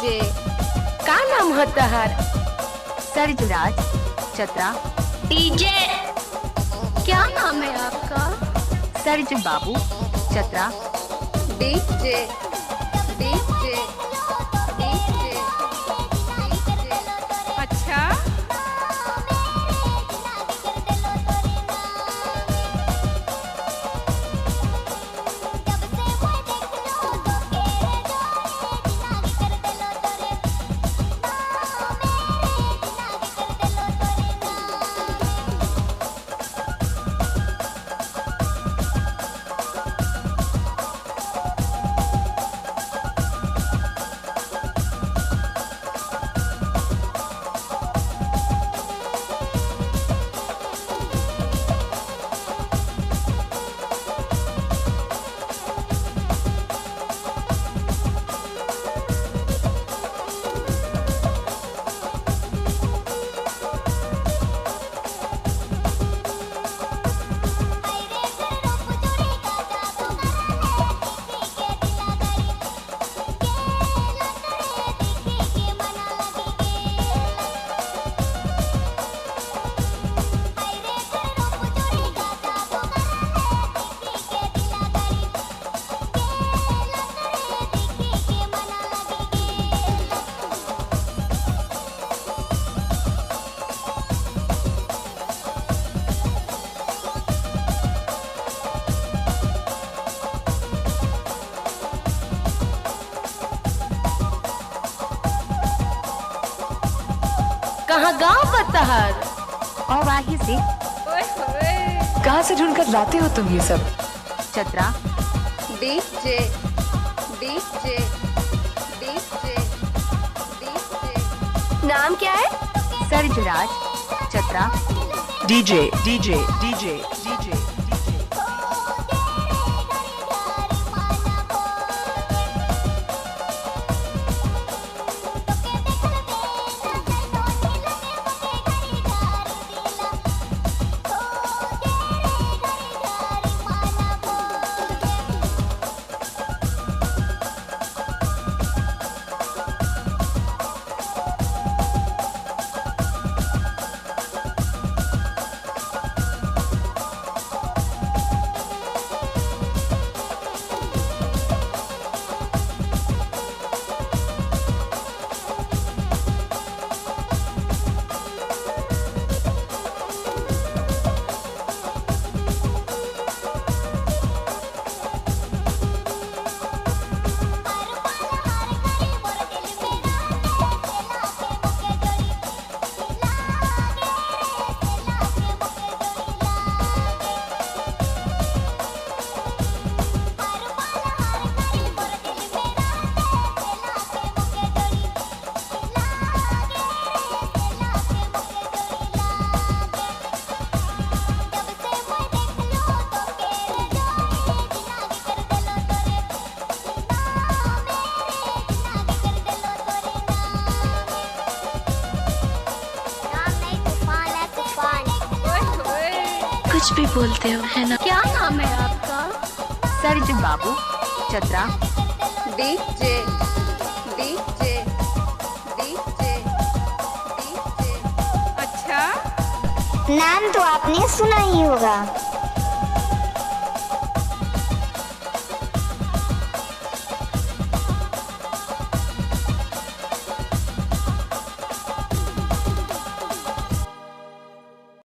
DJ. का नाम है तहार? सरजराज चतरा। डीजे। क्या नाम है आपका? Saraj Babu Chatra. DJ DJ DJ. अच्छा, कहाँ गाँव बतहर? और वाही से कहाँ से ढूंढ कर लाते हो तुम ये सब? Chatra. DJ DJ DJ DJ. नाम क्या है? Sarajraj Chatra. DJ DJ DJ DJ. कुछ भी बोलते हो है ना? क्या नाम है आपका? Saraj Babu Chatra. DJ DJ DJ DJ. अच्छा, नाम तो आपने सुना ही होगा।